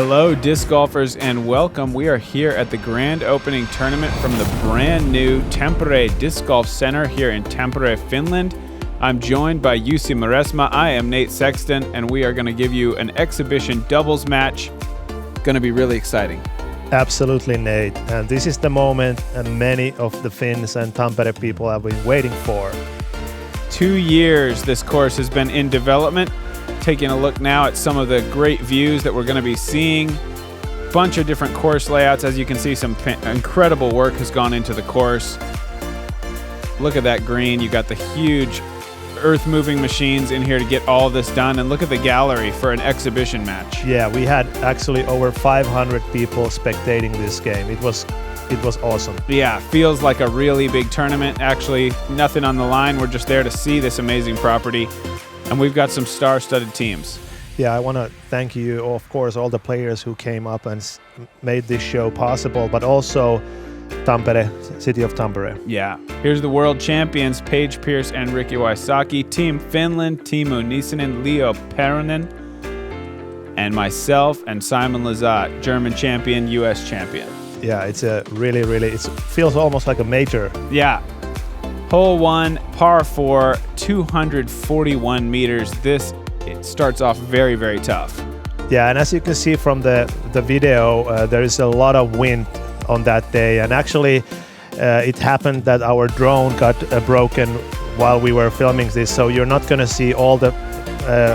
Hello, disc golfers, and welcome. We are here at the grand opening tournament from the brand new Tampere Disc Golf Center here in Tampere, Finland. I'm joined by Jussi Meresmaa. I am Nate Sexton, and we are going to give you an exhibition doubles match. Going to be really exciting. Absolutely, Nate. And this is the moment many of the Finns and Tampere people have been waiting for. 2 years this course has been in development. Taking a look now at some of the great views that we're going to be seeing. Bunch of different course layouts. As you can see, some incredible work has gone into the course. Look at that green. You got the huge earth-moving machines in here to get all this done. And look at the gallery for an exhibition match. Yeah, we had actually over 500 people spectating this game. It was awesome. Yeah, feels like a really big tournament. Actually, nothing on the line. We're just there to see this amazing property. And we've got some star-studded teams. Yeah, I want to thank you, of course, all the players who came up and made this show possible, but also Tampere, city of Tampere. Yeah. Here's the world champions, Paige Pierce and Wysocki. Team Finland, Teemu Nissinen, Piironen, and myself and Simon Lizotte, German champion, US champion. Yeah, it's a really, it feels almost like a major. Yeah. Hole 1, par 4, 241 meters. It starts off very, very tough. Yeah, and as you can see from the video, there is a lot of wind on that day. And actually, it happened that our drone got broken while we were filming this. So you're not going to see all the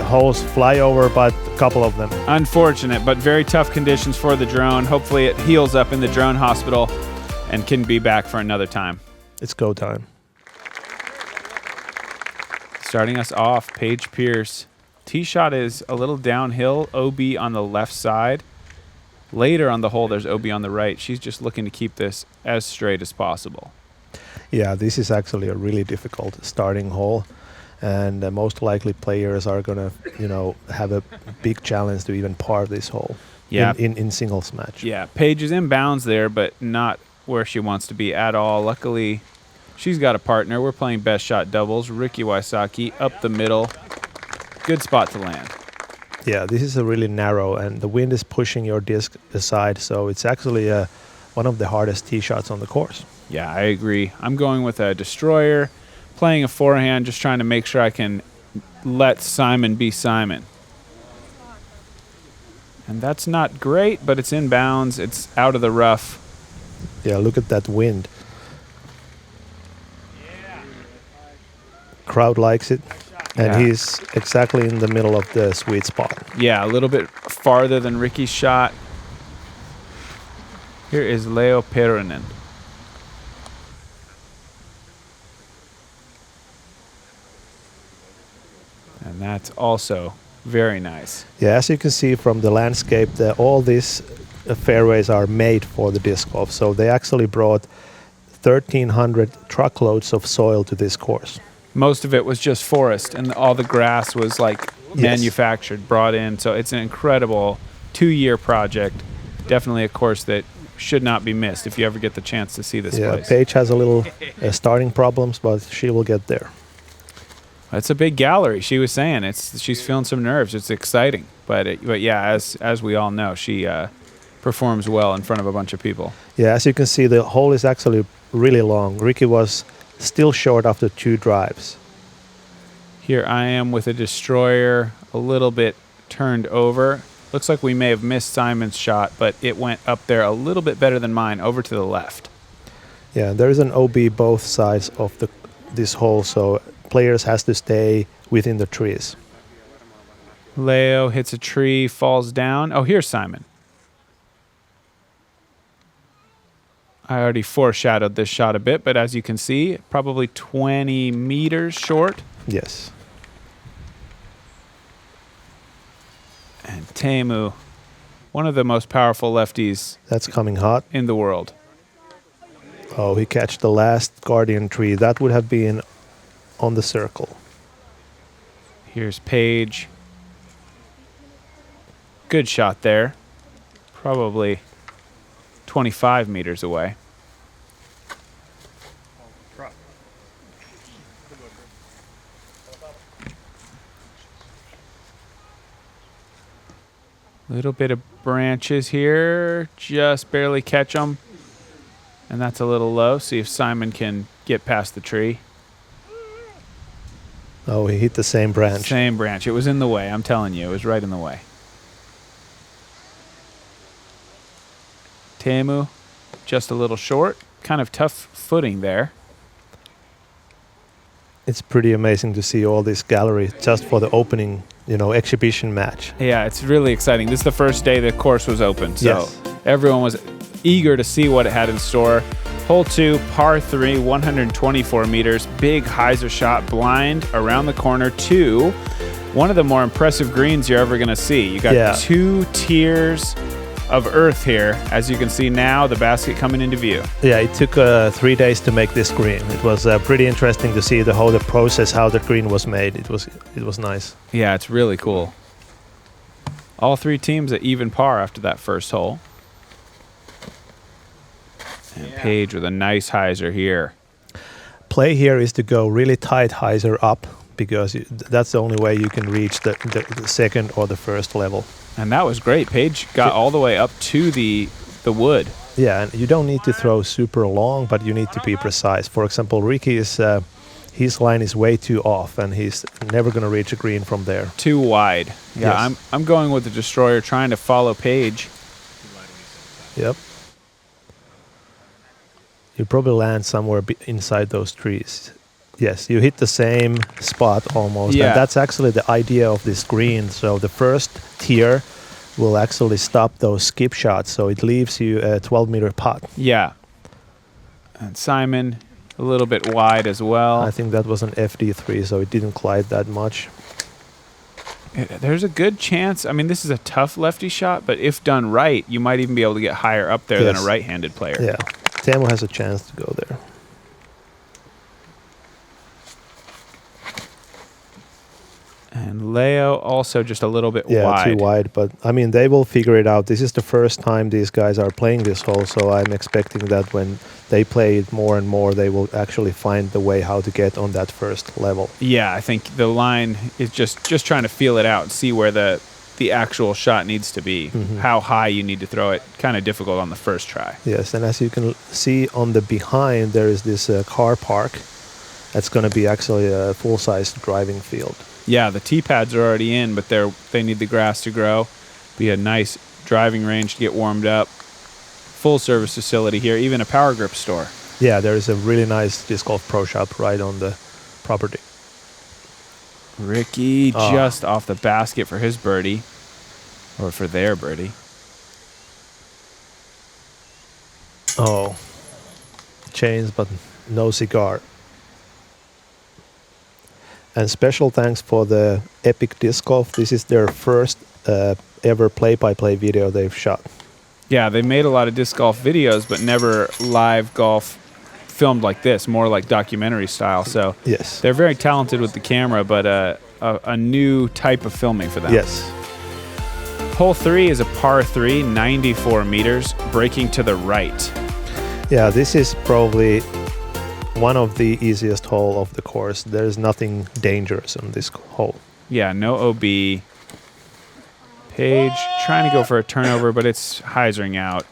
holes fly over, but a couple of them. Unfortunate, but very tough conditions for the drone. Hopefully it heals up in the drone hospital and can be back for another time. It's go time. Starting us off, Paige Pierce. Tee shot is a little downhill, OB on the left side. Later on the hole, there's OB on the right. She's just looking to keep this as straight as possible. Yeah, this is actually a really difficult starting hole. And most likely players are going to, have a big challenge to even par this hole in singles match. Yeah, Paige is in bounds there, but not where she wants to be at all. Luckily, she's got a partner. We're playing best shot doubles. Wysocki up the middle. Good spot to land. Yeah, this is a really narrow, and the wind is pushing your disc aside, so it's actually one of the hardest tee shots on the course. Yeah, I agree. I'm going with a destroyer, playing a forehand, just trying to make sure I can let Simon be Simon. And that's not great, but it's in bounds. It's out of the rough. Yeah, look at that wind. Crowd likes it, and he's exactly in the middle of the sweet spot. Yeah, a little bit farther than Ricky's shot. Here is Leo Piironen. And that's also very nice. Yeah, as you can see from the landscape, all these fairways are made for the disc golf. So they actually brought 1,300 truckloads of soil to this course. Most of it was just forest, and all the grass was manufactured, brought in. So it's an incredible 2-year project. Definitely a course that should not be missed if you ever get the chance to see this place. Paige has a little starting problems, but she will get there. It's a big gallery. She was saying she's feeling some nerves. It's exciting, but yeah, as we all know, she performs well in front of a bunch of people. Yeah, as you can see, the hole is actually really long. Ricky was still short after 2 drives. Here I am with a destroyer a little bit turned over. Looks like we may have missed Simon's shot, but it went up there a little bit better than mine, over to the left. Yeah, there's an OB both sides of this hole, so players has to stay within the trees. Leo hits a tree, falls down. Oh, here's Simon. I already foreshadowed this shot a bit, but as you can see, probably 20 meters short. Yes. And Teemu, one of the most powerful lefties. That's coming hot. In the world. Oh, he catched the last guardian tree. That would have been on the circle. Here's Paige. Good shot there. Probably 25 meters away. Little bit of branches here, just barely catch them. And that's a little low. See if Simon can get past the tree. Oh, he hit the same branch. Same branch. It was in the way. I'm telling you, it was right in the way. Teemu, just a little short. Kind of tough footing there. It's pretty amazing to see all this gallery just for the opening, exhibition match. Yeah, it's really exciting. This is the first day the course was open, so Yes. everyone was eager to see what it had in store. Hole 2, par 3, 124 meters, big hyzer shot, blind around the corner to one of the more impressive greens you're ever going to see. You got 2 tiers of earth here. As you can see now, the basket coming into view. Yeah, it took 3 days to make this green. It was pretty interesting to see the whole process, how the green was made. It was nice. Yeah, it's really cool. All 3 teams at even par after that first hole. And Paige with a nice hyzer here. Play here is to go really tight hyzer up because that's the only way you can reach the second or the first level. And that was great. Paige got all the way up to the wood. Yeah, and you don't need to throw super long, but you need to be precise. For example, Ricky is his line is way too off, and he's never going to reach a green from there. Too wide. Yeah, Yes. I'm going with the destroyer, trying to follow Paige. Yep. You probably land somewhere inside those trees. Yes, you hit the same spot almost. Yeah. And that's actually the idea of this green. So the first tier will actually stop those skip shots. So it leaves you a 12-meter putt. Yeah. And Simon, a little bit wide as well. I think that was an FD3, so it didn't glide that much. There's a good chance. I mean, this is a tough lefty shot, but if done right, you might even be able to get higher up there than a right-handed player. Yeah, Teemu has a chance to go there. And Leo also just a little bit wide. Yeah, too wide, but I mean, they will figure it out. This is the first time these guys are playing this hole, so I'm expecting that when they play it more and more, they will actually find the way how to get on that first level. Yeah, I think the line is just trying to feel it out and see where the actual shot needs to be, how high you need to throw it. Kind of difficult on the first try. Yes, and as you can see on the behind, there is this car park. That's going to be actually a full-size driving field. Yeah, the tee pads are already in, but they need the grass to grow. Be a nice driving range to get warmed up. Full service facility here, even a power grip store. Yeah, there is a really nice disc golf pro shop right on the property. Ricky just off the basket for his birdie, or for their birdie. Oh, chains, but no cigar. And special thanks for the Epic Disc Golf. This is their first ever play-by-play video they've shot. Yeah, they made a lot of disc golf videos, but never live golf filmed like this, more like documentary style. So Yes. they're very talented with the camera, but a new type of filming for them. Yes. Hole 3 is a par 3, 94 meters, breaking to the right. Yeah, this is probably one of the easiest hole of the course. There's nothing dangerous on this hole. Yeah, no OB. Paige trying to go for a turnover, but it's hyzering out.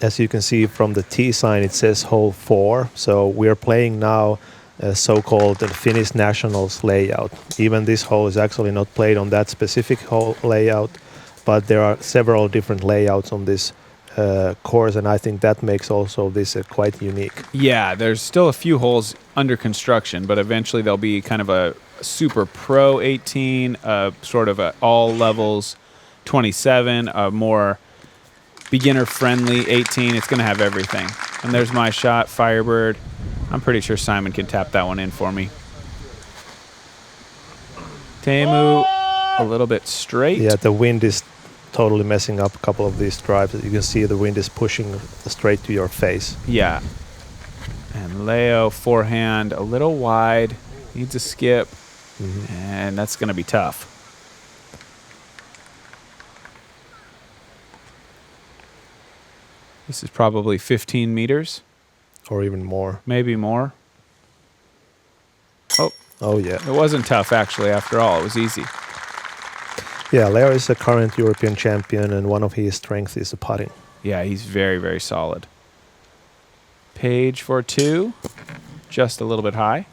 As you can see from the tee sign, it says hole 4. So we're playing now a so-called Finnish Nationals layout. Even this hole is actually not played on that specific hole layout, but there are several different layouts on this course, and I think that makes also this quite unique. Yeah, there's still a few holes under construction, but eventually there'll be kind of a super pro 18, sort of a all levels 27, a more beginner-friendly 18. It's going to have everything. And there's my shot, Firebird. I'm pretty sure Simon can tap that one in for me. Teemu, a little bit straight. Yeah, the wind is totally messing up a couple of these drives. You can see the wind is pushing straight to your face. Yeah. And Leo, forehand, a little wide. Needs a skip. And that's going to be tough. This is probably 15 meters. Or even more. Maybe more. Oh, yeah. It wasn't tough, actually, after all. It was easy. Yeah, Leo is a current European champion, and one of his strengths is the putting. Yeah, he's very, very solid. Paige for 2. Just a little bit high.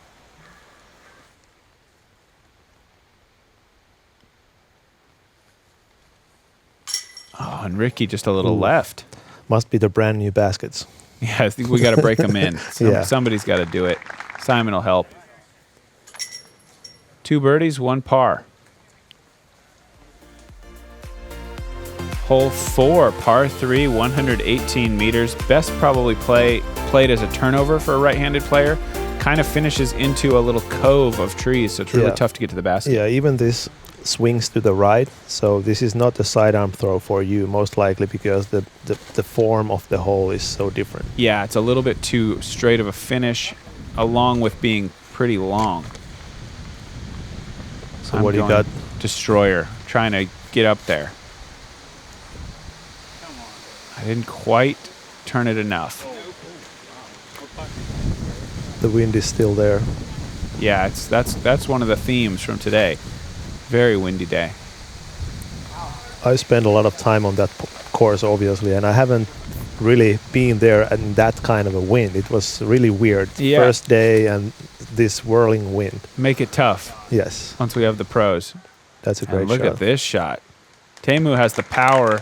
Oh, and Ricky just a little left. Must be the brand new baskets. Yeah, I think we got to break them in. Yeah. Somebody's got to do it. Simon will help. 2 birdies, 1 par. Hole 4, par 3, 118 meters. Best probably played as a turnover for a right-handed player. Kind of finishes into a little cove of trees, so it's really tough to get to the basket. Yeah, even this swings to the right, so this is not a sidearm throw for you, most likely because the form of the hole is so different. Yeah, it's a little bit too straight of a finish, along with being pretty long. So what do you got? Destroyer, trying to get up there. I didn't quite turn it enough. The wind is still there. Yeah, that's one of the themes from today. Very windy day. I spent a lot of time on that course, obviously, and I haven't really been there in that kind of a wind. It was really weird. Yeah. First day and this whirling wind. Make it tough. Yes. Once we have the pros. That's a great look shot. at this shot. Teemu has the power,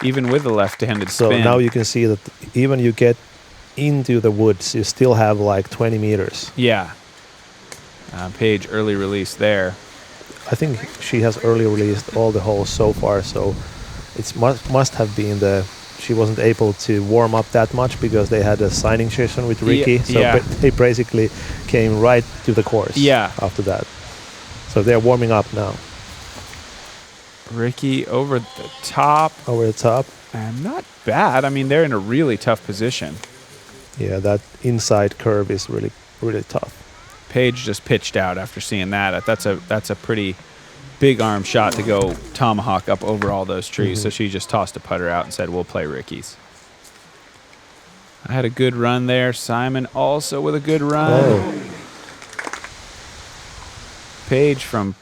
even with the left-handed So spin. now you can see that even you get into the woods, you still have like 20 meters. Yeah. Paige early release there. I think she has early released all the holes so far, so it must have been she wasn't able to warm up that much because they had a signing session with Ricky. They basically came right to the course after that. So they're warming up now. Ricky over the top. Over the top. And not bad. I mean, they're in a really tough position. Yeah, that inside curve is really, really tough. Paige just pitched out after seeing that. That's a pretty big arm shot to go tomahawk up over all those trees. Mm-hmm. So she just tossed a putter out and said, we'll play Ricky's. I had a good run there. Simon also with a good run. Oh. Paige from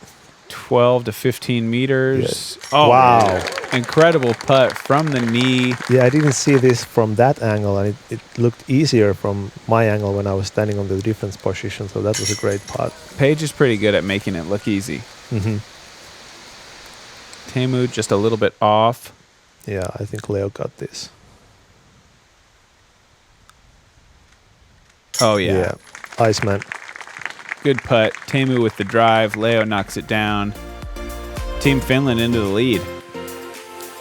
12 to 15 meters. Yes. Oh, wow. Incredible putt from the knee. Yeah, I didn't see this from that angle, and it looked easier from my angle when I was standing on the defense position, so that was a great putt. Paige is pretty good at making it look easy. Mm-hmm. Teemu just a little bit off. Yeah, I think Leo got this. Oh, yeah. Yeah, Iceman. Good putt. Teemu with the drive. Leo knocks it down. Team Finland into the lead.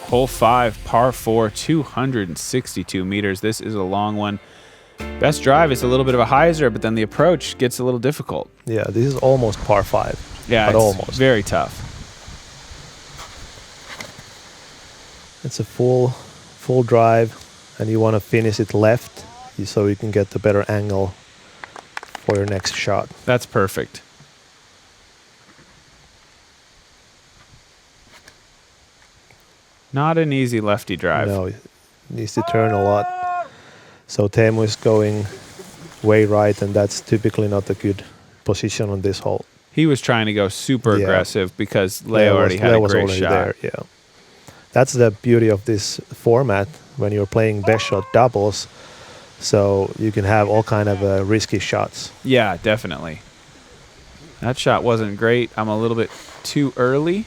Hole 5, par 4, 262 meters. This is a long one. Best drive is a little bit of a hyzer, but then the approach gets a little difficult. Yeah, this is almost par 5. Yeah, but it's almost. Very tough. It's a full drive, and you want to finish it left so you can get the better angle for your next shot. That's perfect. Not an easy lefty drive. No, it needs to turn a lot. So Teemu is going way right, and that's typically not a good position on this hole. He was trying to go super aggressive because Leo already had a great shot. There, yeah. That's the beauty of this format when you're playing best shot doubles. So you can have all kind of risky shots. Yeah, definitely. That shot wasn't great. I'm a little bit too early.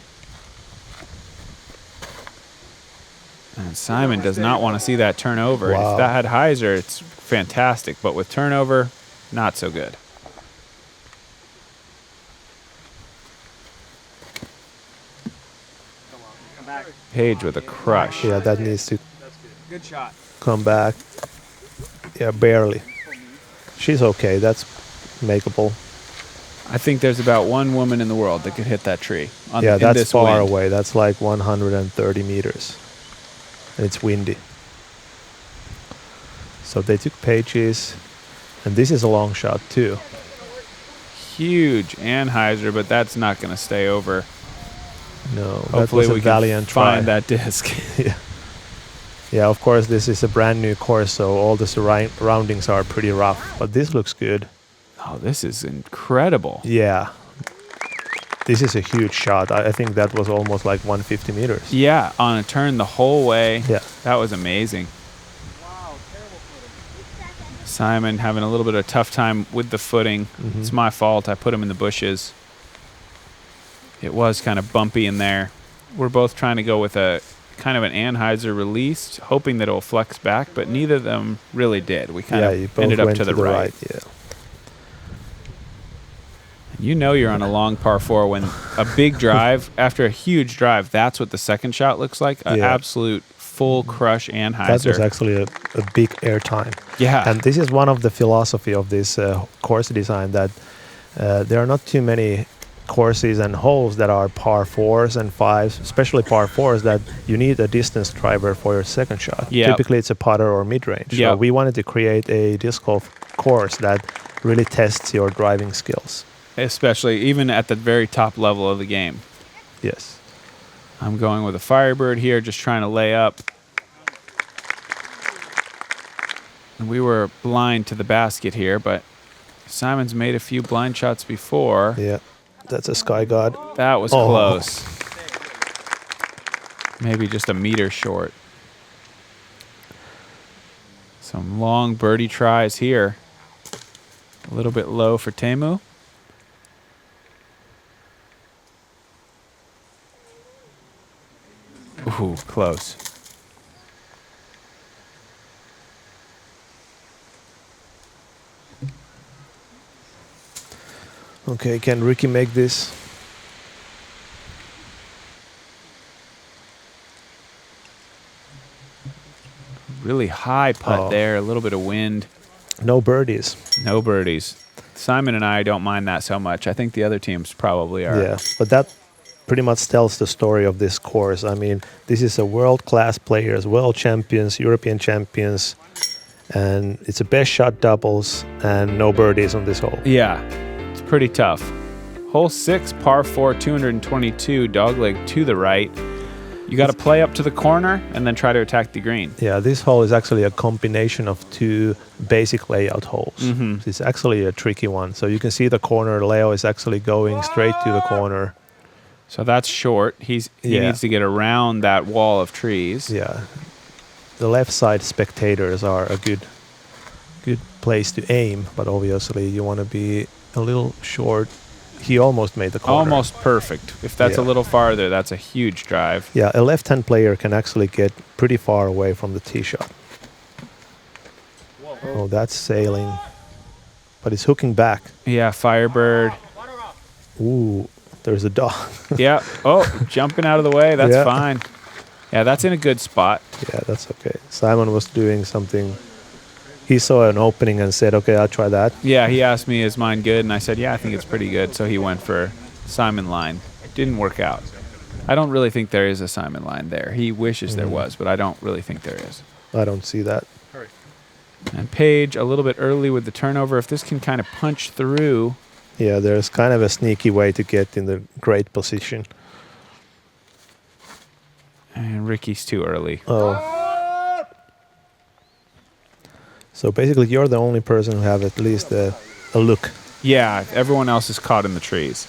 And Simon does not want to see that turnover. Wow. If that had hyzer, it's fantastic. But with turnover, not so good. Paige with a crush. Yeah, that needs to Good shot. come back. Yeah, barely. She's okay. That's makeable. I think there's about one woman in the world that could hit that tree. Yeah, in that's this far wind. away. That's like 130 meters. And it's windy. So they took Paige's. And this is a long shot too. Huge Anheuser, but that's not going to stay over. No, that Hopefully was a we valiant can try. find that disc. Yeah. Yeah, of course, this is a brand new course, so all the surroundings are pretty rough. But this looks good. Oh, this is incredible. Yeah. This is a huge shot. I think that was almost like 150 meters. Yeah, on a turn the whole way. Yeah. That was amazing. Simon having a little bit of a tough time with the footing. It's my fault. I put him in the bushes. It was kind of bumpy in there. We're both trying to go with a kind of an Anheuser released, hoping that it will flex back, but neither of them really did. We kind of ended up to the right. Yeah. You know you're on a long par 4 when a big drive, after a huge drive, that's what the second shot looks like. An absolute full crush Anheuser. That was actually a big air time. Yeah. And this is one of the philosophy of this course design, that there are not too many courses and holes that are par 4s and 5s, especially par 4s, that you need a distance driver for your second shot. Typically it's a putter or mid-range. So we wanted to create a disc golf course that really tests your driving skills. Especially even at the very top level of the game. Yes. I'm going with a Firebird here, just trying to lay up. And we were blind to the basket here, but Simon's made a few blind shots before. Yeah, that's a Sky God. That was close. Maybe just a meter short. Some long birdie tries here. A little bit low for Teemu. Ooh, close. Okay, can Ricky make this? Really high putt there, a little bit of wind. No birdies. No birdies. Simon and I don't mind that so much. I think the other teams probably are. Yeah, but that pretty much tells the story of this course. I mean, this is a world-class players, world champions, European champions, and it's a best shot doubles and no birdies on this hole. Yeah, it's pretty tough. Hole 6, par 4, 222, dogleg to the right. You got to play up to the corner and then try to attack the green. Yeah, this hole is actually a combination of two basic layout holes. It's actually a tricky one. So you can see the corner. Leo is actually going straight to the corner. So that's short. He needs to get around that wall of trees. Yeah. The left side spectators are a good place to aim, but obviously you want to be a little short. He almost made the corner. Almost perfect. If that's a little farther, that's a huge drive. Yeah, a left-hand player can actually get pretty far away from the tee shot. Oh, that's sailing. But it's hooking back. Yeah, Firebird. Ooh, there's a dog. Yeah. Oh, jumping out of the way. That's fine. Yeah, that's in a good spot. Yeah, that's okay. Simon was doing something. He saw an opening and said, okay, I'll try that. Yeah, he asked me, is mine good? And I said, yeah, I think it's pretty good. So he went for Simon line. Didn't work out. I don't really think there is a Simon line there. He wishes there was, but I don't really think there is. I don't see that. And Paige, a little bit early with the turnover. If this can kind of punch through. Yeah, there's kind of a sneaky way to get in the great position. And Ricky's too early. Oh. So basically, you're the only person who have at least a look. Yeah, everyone else is caught in the trees.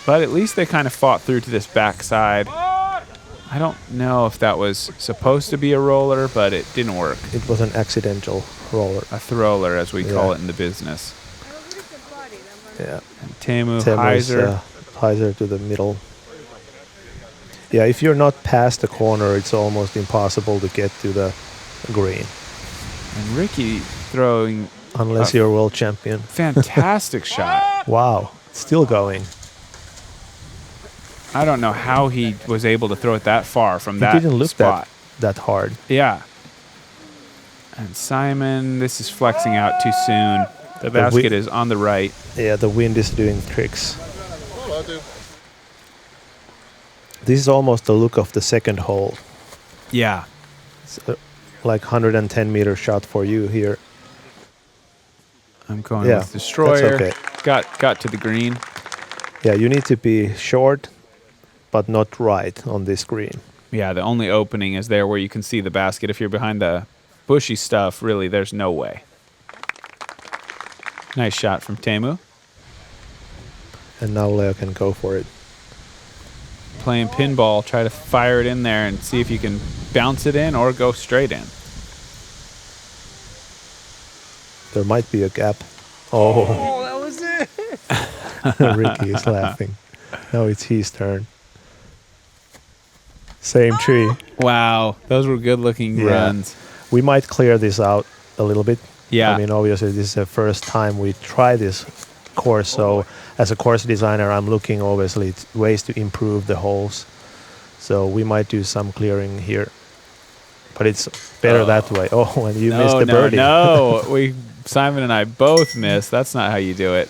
But at least they kind of fought through to this backside. I don't know if that was supposed to be a roller, but it didn't work. It was an accidental roller. A thrower, as we call it in the business. Yeah. And Teemu Heiser. Heiser to the middle. Yeah, if you're not past the corner, it's almost impossible to get to the green. And Ricky throwing... Unless you're world champion. Fantastic shot. Wow. Still going. I don't know how he was able to throw it that far from that spot. It didn't look that hard. Yeah. And Simon, this is flexing out too soon. The basket is on the right. Yeah, the wind is doing tricks. This is almost the look of the second hole. Yeah. It's like 110 meter shot for you here. I'm going with Destroyer. That's okay. Got to the green. Yeah, you need to be short, but not right on this green. Yeah, the only opening is there where you can see the basket. If you're behind the bushy stuff, really, there's no way. Nice shot from Teemu. And now Leo can go for it. Playing pinball, try to fire it in there and see if you can bounce it in or go straight in. There might be a gap. Oh, that was it. Ricky is laughing. Now it's his turn. Same tree. Wow, those were good-looking runs. We might clear this out a little bit. Yeah. I mean, obviously, this is the first time we try this course. So, as a course designer, I'm looking obviously at ways to improve the holes. So we might do some clearing here. But it's better that way. Oh, and you missed the birdie. No, Simon and I both missed. That's not how you do it.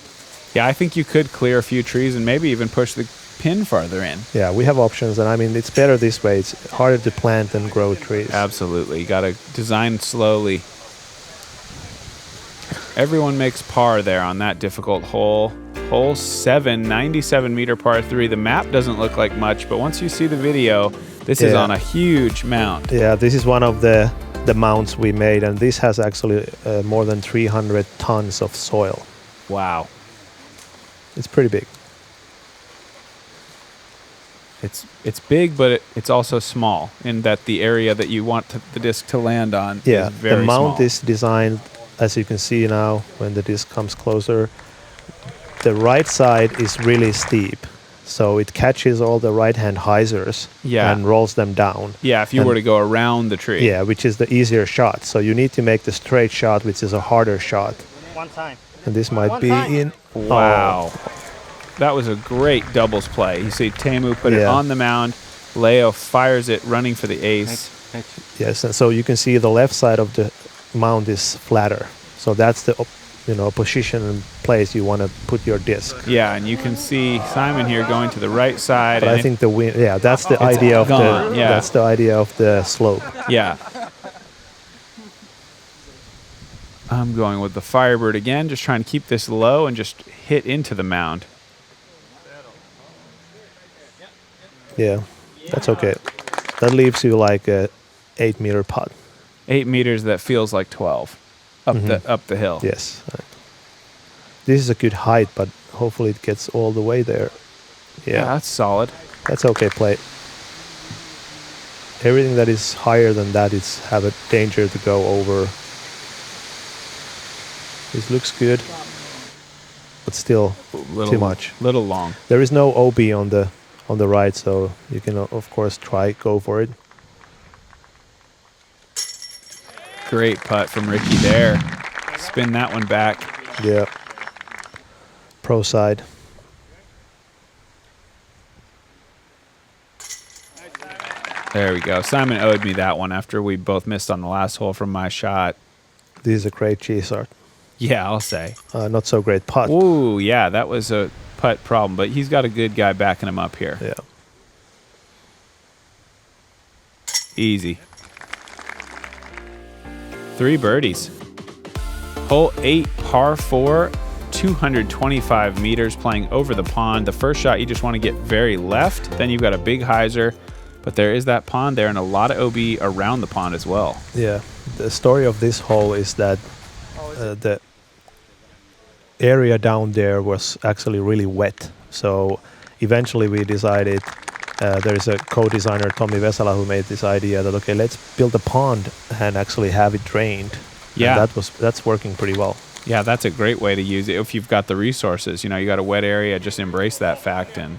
Yeah, I think you could clear a few trees and maybe even push the pin farther in. Yeah, we have options, and I mean, it's better this way. It's harder to plant and grow trees. Absolutely. You got to design slowly. Everyone makes par there on that difficult hole. Hole 7, 97-meter par 3. The map doesn't look like much, but once you see the video, this is on a huge mount. Yeah, this is one of the mounts we made, and this has actually more than 300 tons of soil. Wow. It's pretty big. It's big, but it's also small in that the area that you want the disc to land on is very small. The mount is designed, as you can see now, when the disc comes closer. The right side is really steep, so it catches all the right-hand hyzers and rolls them down. Yeah, if you were to go around the tree. Yeah, which is the easier shot. So you need to make the straight shot, which is a harder shot. One time. And this might be in. Wow. Oh. That was a great doubles play. You see Teemu put it on the mound. Leo fires it running for the ace. Yes, and so you can see the left side of the mound is flatter. So that's the position and place you want to put your disc. Yeah, and you can see Simon here going to the right side. But I think the wind, that's the idea of that's the idea of the slope. Yeah. I'm going with the Firebird again, just trying to keep this low and just hit into the mound. Yeah, that's okay. That leaves you like a 8-meter putt. 8 meters that feels like 12 up the hill. Yes. This is a good height, but hopefully it gets all the way there. Yeah, that's solid. That's okay play. Everything that is higher than that is have a danger to go over. This looks good, but still too much. Little long. There is no OB on the right, so you can of course go for it. Great putt from Ricky there. Spin that one back. Yeah. Pro side. There we go. Simon owed me that one after we both missed on the last hole from my shot. This is a great G-start. Yeah, I'll say. Not so great putt. Ooh, yeah, that was a putt problem, but he's got a good guy backing him up here. Yeah. Easy. 3 birdies. Hole 8, par 4, 225 meters playing over the pond. The first shot, you just want to get very left. Then you've got a big hyzer, but there is that pond there and a lot of OB around the pond as well. Yeah. The story of this hole is that the area down there was actually really wet. So eventually we decided, there's a co-designer, Tommi Vesala, who made this idea that, okay, let's build a pond and actually have it drained. Yeah. And that's working pretty well. Yeah, that's a great way to use it if you've got the resources. You got a wet area, just embrace that fact. And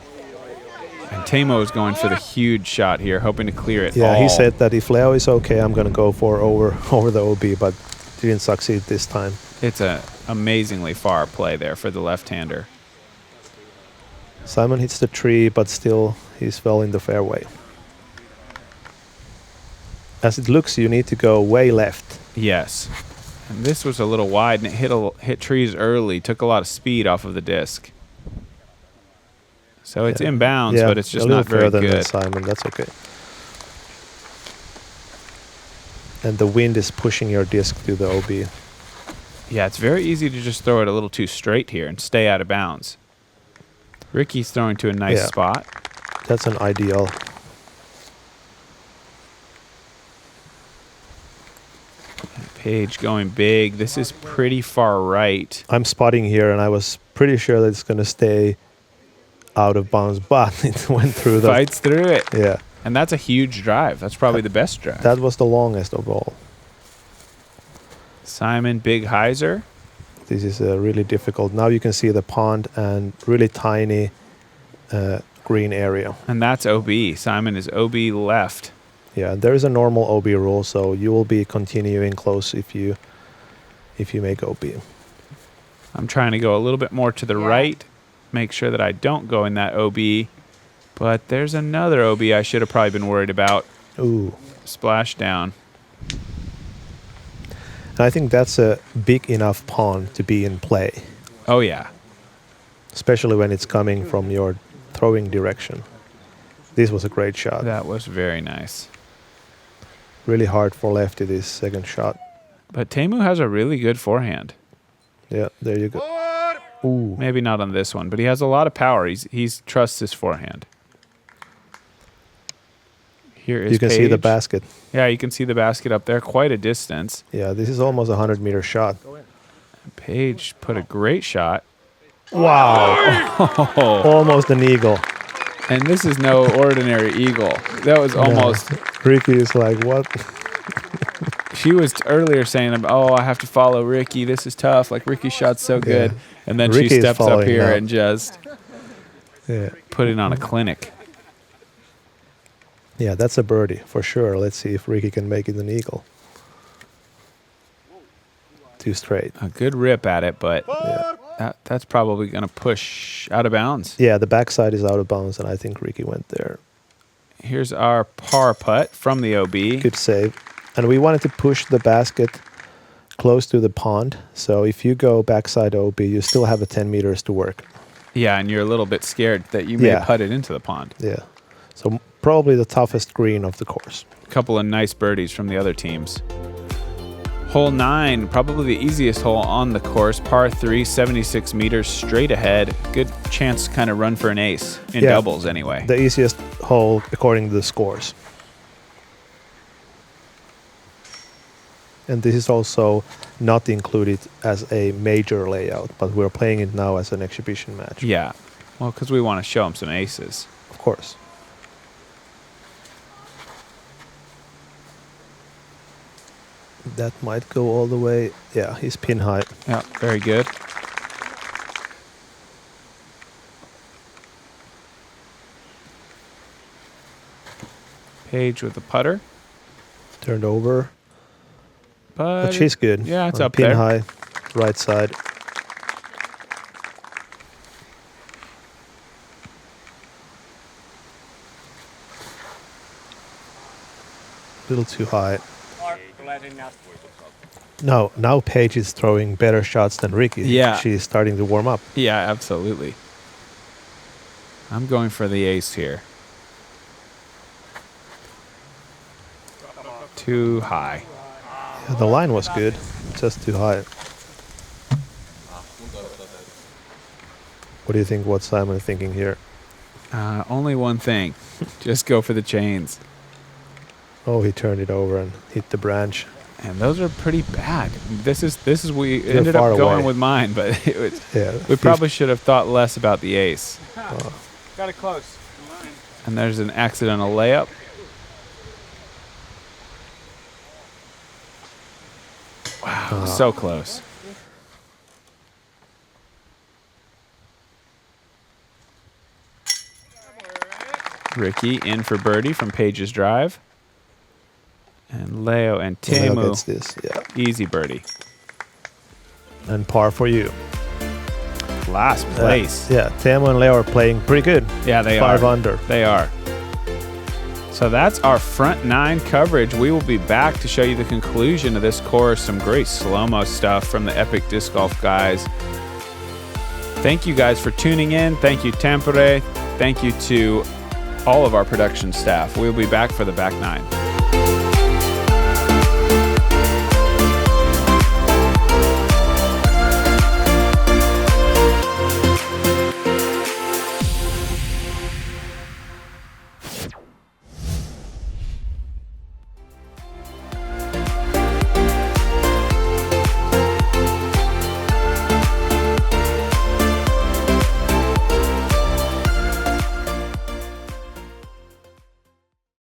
Teemu is going for the huge shot here, hoping to clear it all. Yeah, he said that if Leo is okay, I'm going to go for over the OB, but didn't succeed this time. It's an amazingly far play there for the left-hander. Simon hits the tree, but still he's well in the fairway. As it looks, you need to go way left. Yes. And this was a little wide, and it hit trees early, took a lot of speed off of the disc. So it's inbounds, but it's just not very good. A little further than Simon, that's okay. And the wind is pushing your disc to the OB. Yeah, it's very easy to just throw it a little too straight here and stay out of bounds. Ricky's throwing to a nice spot. That's an ideal. Paige going big. This is pretty far right. I'm spotting here, and I was pretty sure that it's going to stay out of bounds, but it went through the... Fights through it. Yeah. And that's a huge drive. That's probably the best drive. That was the longest of all. Simon Big Heiser. This is really difficult. Now you can see the pond and really tiny green area. And that's OB. Simon is OB left. Yeah, there is a normal OB rule, so you will be continuing close if you make OB. I'm trying to go a little bit more to the right, make sure that I don't go in that OB. But there's another OB I should have probably been worried about. Ooh. Splash down. And I think that's a big enough pond to be in play. Oh, yeah. Especially when it's coming from your throwing direction. This was a great shot. That was very nice. Really hard for lefty, this second shot. But Teemu has a really good forehand. Yeah, there you go. Ooh. Maybe not on this one, but he has a lot of power. He's trusts his forehand. Here is You can see the basket. Yeah, you can see the basket up there, quite a distance. Yeah, this is almost a 100-meter shot. Paige put a great shot. Wow. Oh. Almost an eagle. And this is no ordinary eagle. That was almost... No. Ricky is like, what? She was earlier saying, oh, I have to follow Ricky. This is tough. Like, Ricky's shot's so good. And then Ricky she steps up here now. and just put it on a clinic. Yeah, that's a birdie for sure. Let's see if Ricky can make it an eagle. Too straight. A good rip at it, but that's probably going to push out of bounds. Yeah, the backside is out of bounds, and I think Ricky went there. Here's our par putt from the OB. Good save. And we wanted to push the basket close to the pond. So if you go backside OB, you still have a 10 meters to work. Yeah, and you're a little bit scared that you may putt it into the pond. Yeah. So probably the toughest green of the course. A couple of nice birdies from the other teams. Hole 9, probably the easiest hole on the course. Par 3, 76 meters straight ahead. Good chance to kind of run for an ace in doubles anyway. The easiest hole according to the scores. And this is also not included as a major layout, but we're playing it now as an exhibition match. Yeah. Well, because we want to show them some aces. Of course. That might go all the way. Yeah, he's pin high. Yeah, very good. Paige with the putter. Turned over. But she's good. Yeah, it's on up pin there. high, right side. A little too high. No, now Paige is throwing better shots than Ricky. Yeah. She's starting to warm up. Yeah, absolutely. I'm going for the ace here. Too high. Yeah, the line was good, just too high. What do you think? What's Simon thinking here? Only one thing. Just go for the chains. Oh, he turned it over and hit the branch. And those are pretty bad. This is we They're ended far up going away. with mine, but it was, we 50. probably should have thought less about the ace. Got it close. And there's an accidental layup. Wow, so close. Ricky in for birdie from Paige's drive. And Leo and Leo Teemu, gets this, easy birdie. and par for you. Last place. Yeah, Teemu and Leo are playing pretty good. Yeah, they 5 are. under. They are. So that's our front 9 coverage. We will be back to show you the conclusion of this course. Some great slow-mo stuff from the Epic Disc Golf guys. Thank you guys for tuning in. Thank you, Tampere. Thank you to all of our production staff. We'll be back for the back 9.